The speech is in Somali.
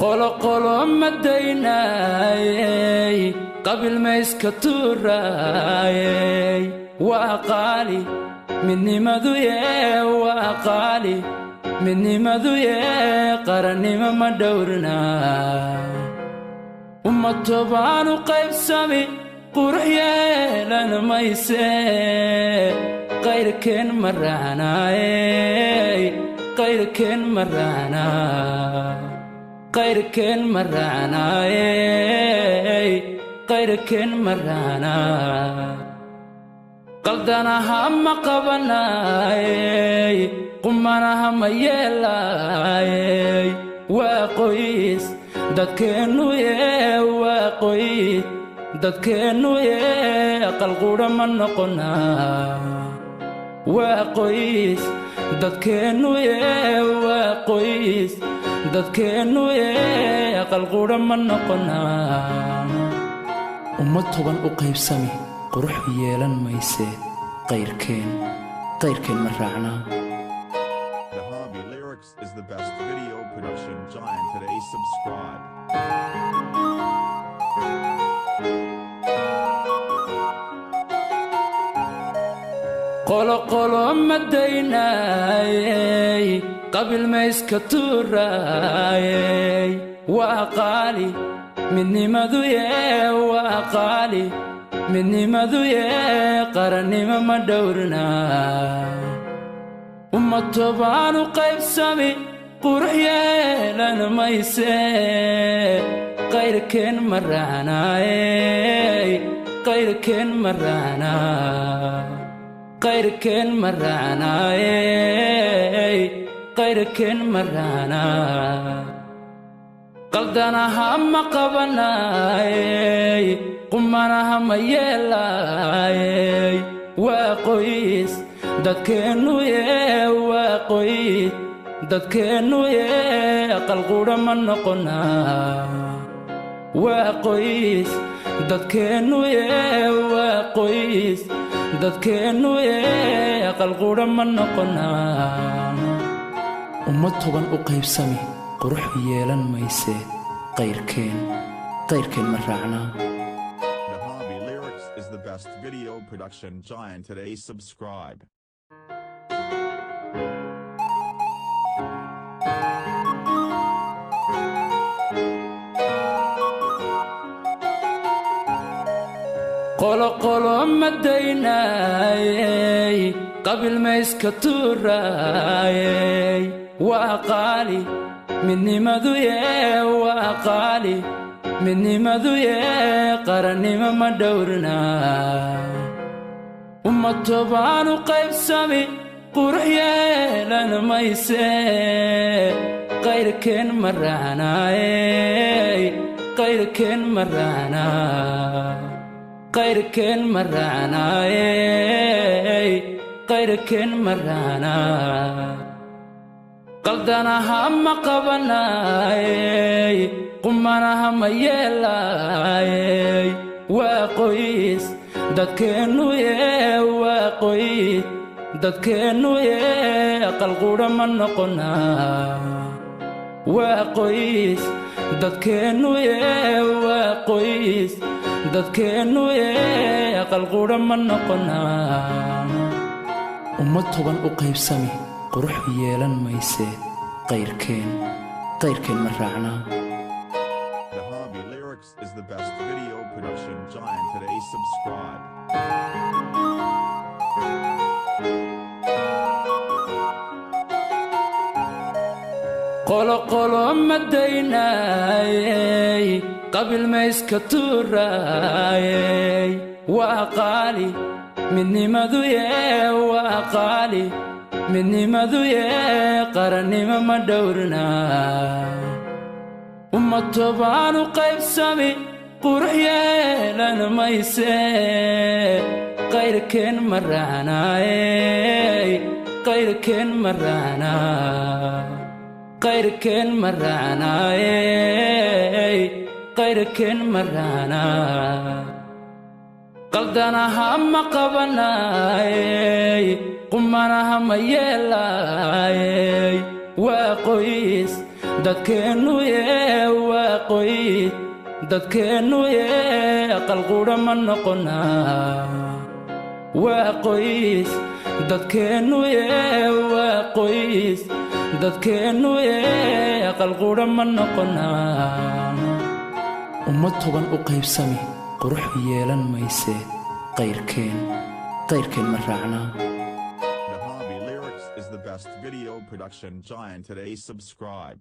قولو قولو مديناي قبل ما يسكتوراي وقالي مني مذوية وقالي مني مذوية قرني ما دورنا ومطبعان وقيب سامي قرحية لنا ما يسي غير كن مرانا غير كن مرانا غير كن مرانا غير كن مرانا قلدنا هم قبنا قمنا هم يلاي وقويس dadkeenu waqooyi dadkeenu aqal qura ma noqonaa waqooyi dadkeenu waqooyi dadkeenu aqal qura ma noqonaa ummad toban u qaybsami qurux yeelan mayse qayrkeen ma raacna. Is the best video production giant today. Subscribe. قولو قولو مديناي قبل ما يسكتوراي وقالي مني مذوية وقالي مني مذوية قرني ما دورنا ومطبعان وقيب سامي قرحية لنا ما يسي غير كن مرانا غير كن مرانا غير كن مرانا غير كن مرانا قلدنا هم قبنا قمنا هم يلاي وقويس dadkeenu waqooyi dadkeenu aqal qura ma noqonaa waqooyi dadkeenu waqooyi dadkeenu aqal qura ma noqonaa ummad toban u qaybsami qurux yeelan mayse qayrkeen ma raacna. Is the best video production giant today. Subscribe. قولو قولو مديناي قبل ما يسكتوراي وقالي مني مذوية وقالي مني مذوية قرني ما دورنا ومطبعان وقيب سامي قرحية لنا ما يسي غير كن مرانا غير كن مرانا غير كن مرانا غير كن مرانا قلدنا هم قبنا قمنا هم يلاي وقويس dadkeenu waqooyi dadkeenu aqal qura ma noqonaa waqooyi dadkeenu waqooyi dadkeenu aqal qura ma noqonaa ummad toban u qaybsami qurux yeelan mayse qayrkeen ma raacna. Is the best video production giant today. Subscribe. قولو قولو مديناي قبل ما يسكتوراي وقالي مني مذوية وقالي مني مذوية قرني ما دورنا ومطبعان وقيب سامي قرحية لنا ما يسي غير كن مرانا غير كن مرانا غير كن مرانا غير كن مرانا قلدنا هم قبنا قمنا هم يلاي waa qoys dadkeennu waa qoys dadkeennu aqal qudha ma noqonaa waa qoys dadkeennu waa qoys dadkeennu aqal qudha ma noqonaa ummad toban u qaybsami qurux yeelan mayse qayrkeen ma raacnaa. The Hobby Lyrics is the best video production giant today. Subscribe.